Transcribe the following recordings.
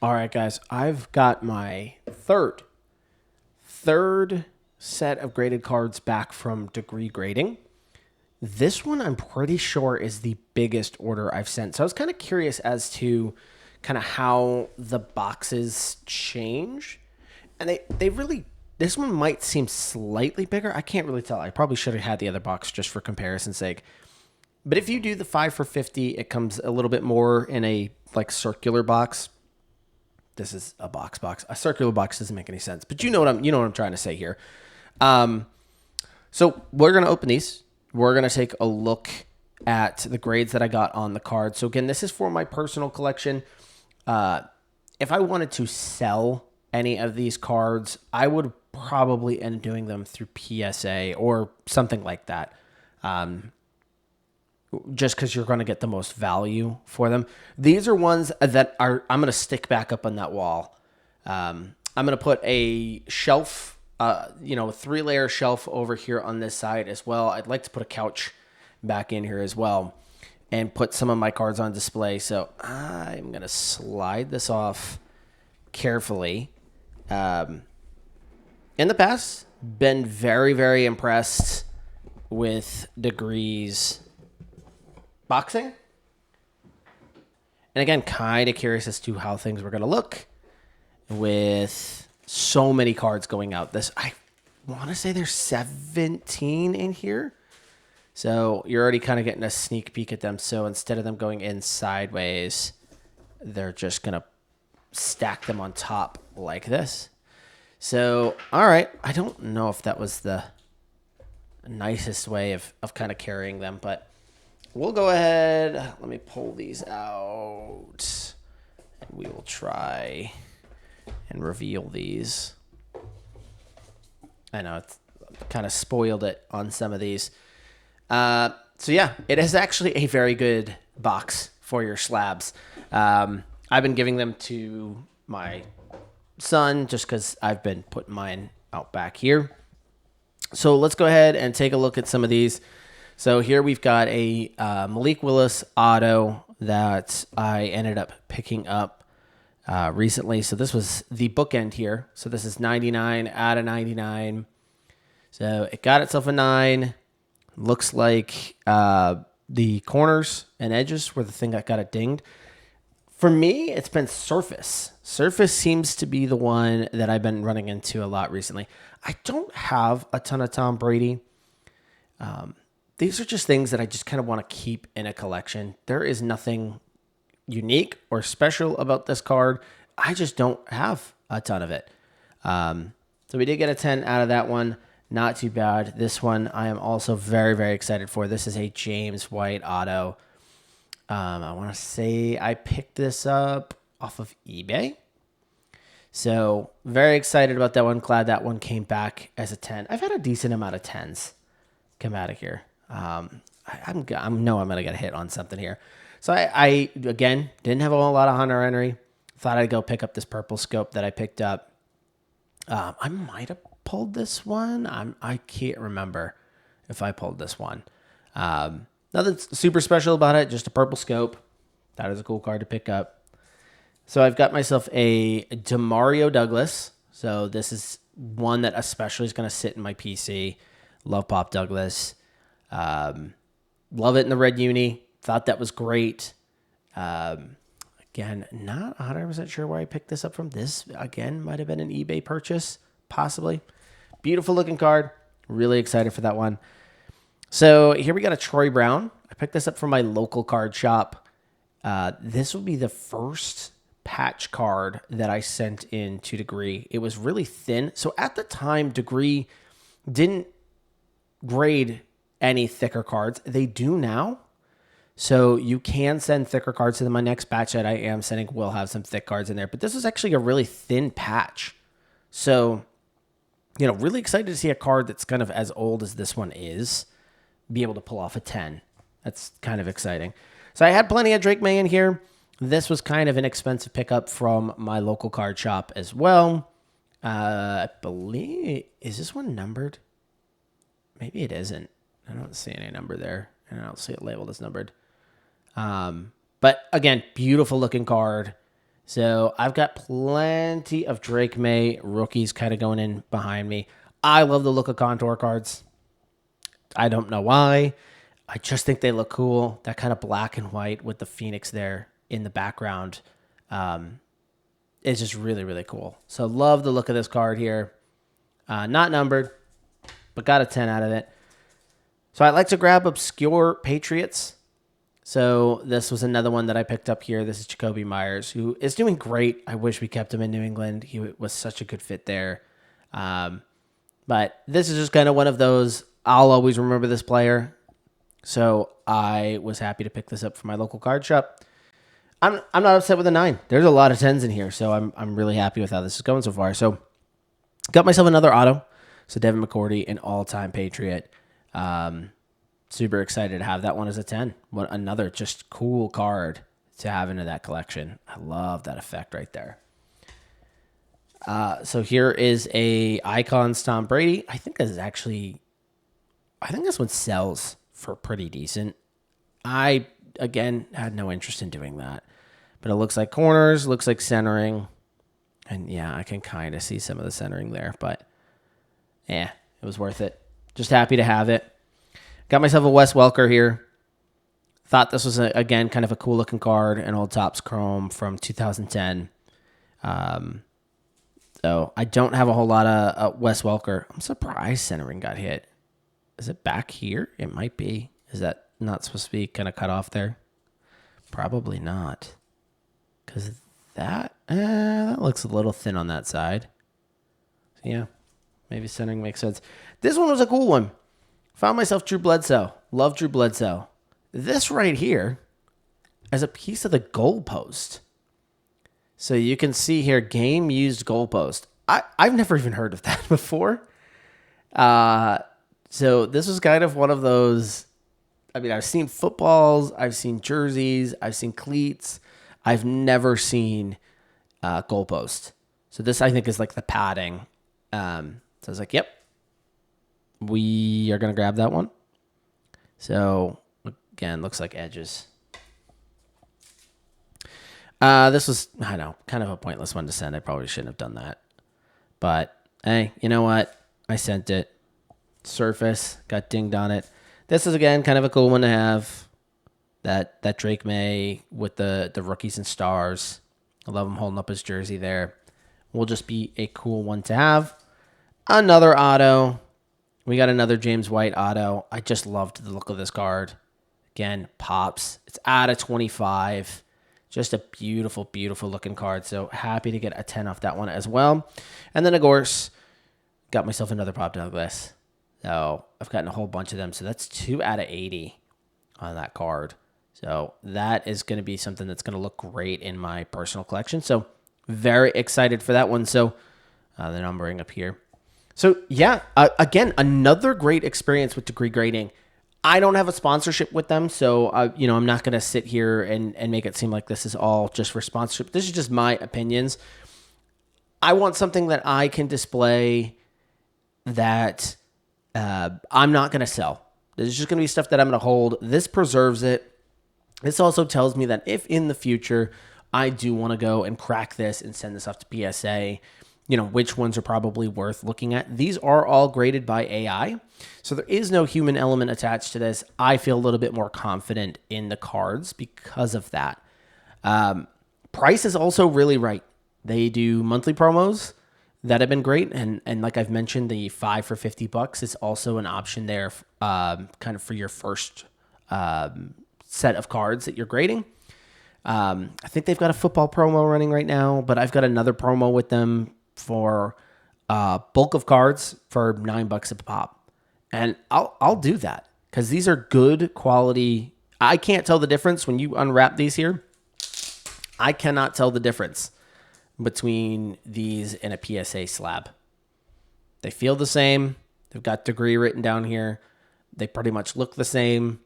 All right, guys, I've got my third set of graded cards back from Degree Grading. This one I'm pretty sure is the biggest order I've sent. So I was kind of curious as to kind of how the boxes change. And they really, this one might seem slightly bigger. I can't really tell. I probably should have had the other box just for comparison's sake. But if you do the 5 for 50, it comes a little bit more in a like circular box. This is a box. A circular box doesn't make any sense, but you know what I'm trying to say here. Um, so we're gonna open these. We're gonna take a look at the grades that I got on the card. So again, this is for my personal collection. If I wanted to sell any of these cards, I would probably end up doing them through PSA or something like that. Just because you're going to get the most value for them. These are ones that I'm going to stick back up on that wall. I'm going to put a shelf, a 3-layer shelf over here on this side as well. I'd like to put a couch back in here as well and put some of my cards on display. So I'm going to slide this off carefully. In the past, been very, very impressed with Degree's boxing. And again, kind of curious as to how things were going to look with so many cards going out. I want to say there's 17 in here. So you're already kind of getting a sneak peek at them. So instead of them going in sideways, they're just going to stack them on top like this. So, all right. I don't know if that was the nicest way of kind of carrying them, but we'll go ahead. Let me pull these out, and we will try and reveal these. I know it's kind of spoiled it on some of these. So yeah, it is actually a very good box for your slabs. I've been giving them to my son just because I've been putting mine out back here. So let's go ahead and take a look at some of these. So here we've got a Malik Willis auto that I ended up picking up recently. So this was the bookend here. So this is 99 out of 99. So it got itself a 9. Looks like the corners and edges were the thing that got it dinged. For me, it's been Surface. Surface seems to be the one that I've been running into a lot recently. I don't have a ton of Tom Brady. These are just things that I just kind of want to keep in a collection. There is nothing unique or special about this card. I just don't have a ton of it. So we did get a 10 out of that one. Not too bad. This one I am also very, very excited for. This is a James White auto. I want to say I picked this up off of eBay. So very excited about that one. Glad that one came back as a 10. I've had a decent amount of 10s come out of here. I know I'm going to get a hit on something here. So I again, didn't have a whole lot of Hunter Henry. Thought I'd go pick up this purple scope that I picked up. I might have pulled this one. I can't remember if I pulled this one. Nothing super special about it, just a purple scope. That is a cool card to pick up. So I've got myself a Demario Douglas. So this is one that especially is going to sit in my PC. Love Pop Douglas. Love it in the red uni. Thought that was great. Again, not 100% sure where I picked this up from. This, again, might have been an eBay purchase, possibly. Beautiful looking card. Really excited for that one. So here we got a Troy Brown. I picked this up from my local card shop. This will be the first patch card that I sent in to Degree. It was really thin. So at the time, Degree didn't grade any thicker cards. They do now. So you can send thicker cards to them. My next batch that I am sending will have some thick cards in there. But this is actually a really thin patch. So, really excited to see a card that's kind of as old as this one is be able to pull off a 10. That's kind of exciting. So I had plenty of Drake May in here. This was kind of an expensive pickup from my local card shop as well. I believe, is this one numbered? Maybe it isn't. I don't see any number there. And I don't see it labeled as numbered. But again, beautiful looking card. So I've got plenty of Drake May rookies kind of going in behind me. I love the look of contour cards. I don't know why. I just think they look cool. That kind of black and white with the Phoenix there in the background is just really, really cool. So love the look of this card here. Not numbered, but got a 10 out of it. So I like to grab obscure Patriots. So this was another one that I picked up here. This is Jacoby Myers, who is doing great. I wish we kept him in New England. He was such a good fit there. But this is just kind of one of those, I'll always remember this player. So I was happy to pick this up for my local card shop. I'm not upset with a 9. There's a lot of 10s in here, so I'm really happy with how this is going so far. So got myself another auto. So Devin McCourty, an all-time Patriot. Super excited to have that one as a 10. What another just cool card to have into that collection. I love that effect right there. So here is a Icons Tom Brady. I think this one sells for pretty decent. I, again, had no interest in doing that. But it looks like corners, looks like centering. And yeah, I can kind of see some of the centering there. But yeah, it was worth it. Just happy to have it. Got myself a Wes Welker here. Thought this was, again, kind of a cool-looking card. An old Topps Chrome from 2010. So I don't have a whole lot of Wes Welker. I'm surprised centering got hit. Is it back here? It might be. Is that not supposed to be kind of cut off there? Probably not. Because that looks a little thin on that side. So yeah, maybe centering makes sense. This one was a cool one. Found myself Drew Bledsoe. Love Drew Bledsoe. This right here is a piece of the goalpost. So you can see here, game used goalpost. I've never even heard of that before. So this was kind of one of those. I mean, I've seen footballs, I've seen jerseys, I've seen cleats. I've never seen goalpost. So this, I think, is like the padding. So I was like, yep, we are going to grab that one. So again, looks like edges. This was, I know, kind of a pointless one to send. I probably shouldn't have done that. But hey, you know what? I sent it. Surface, got dinged on it. This is, again, kind of a cool one to have. That Drake May with the rookies and stars. I love him holding up his jersey there. Will just be a cool one to have. Another auto. We got another James White auto. I just loved the look of this card. Again, pops. It's out of 25. Just a beautiful, beautiful looking card. So happy to get a 10 off that one as well. And then, of course, got myself another Pop Douglas. So I've gotten a whole bunch of them. So that's 2 out of 80 on that card. So that is going to be something that's going to look great in my personal collection. So very excited for that one. So the numbering up here. So yeah, again, another great experience with Degree Grading. I don't have a sponsorship with them, so I'm not going to sit here and make it seem like this is all just for sponsorship. This is just my opinions. I want something that I can display that I'm not going to sell. This is just going to be stuff that I'm going to hold. This preserves it. This also tells me that if in the future I do want to go and crack this and send this off to PSA, which ones are probably worth looking at. These are all graded by AI, so there is no human element attached to this. I feel a little bit more confident in the cards because of that. Price is also really right. They do monthly promos that have been great, and like I've mentioned, the 5 for $50 is also an option there, kind of for your first set of cards that you're grading. I think they've got a football promo running right now, but I've got another promo with them for bulk of cards for $9 a pop. And I'll do that because these are good quality. I can't tell the difference when you unwrap these here. I cannot tell the difference between these and a PSA slab. They feel the same. They've got degree written down here. They pretty much look the same.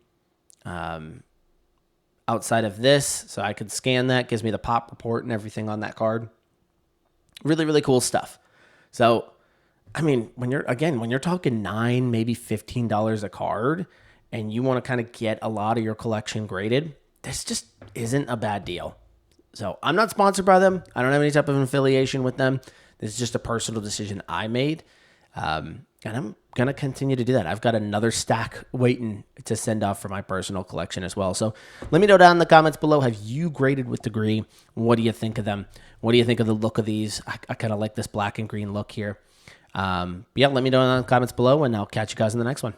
Outside of this, so I could scan that, gives me the pop report and everything on that card. Really, really cool stuff. So, I mean, when you're talking $9, maybe $15 a card, and you want to kind of get a lot of your collection graded, this just isn't a bad deal. So I'm not sponsored by them. I don't have any type of affiliation with them. This is just a personal decision I made. And I'm going to continue to do that. I've got another stack waiting to send off for my personal collection as well. So let me know down in the comments below. Have you graded with degree? What do you think of them? What do you think of the look of these? I kind of like this black and green look here. Yeah, let me know in the comments below, and I'll catch you guys in the next one.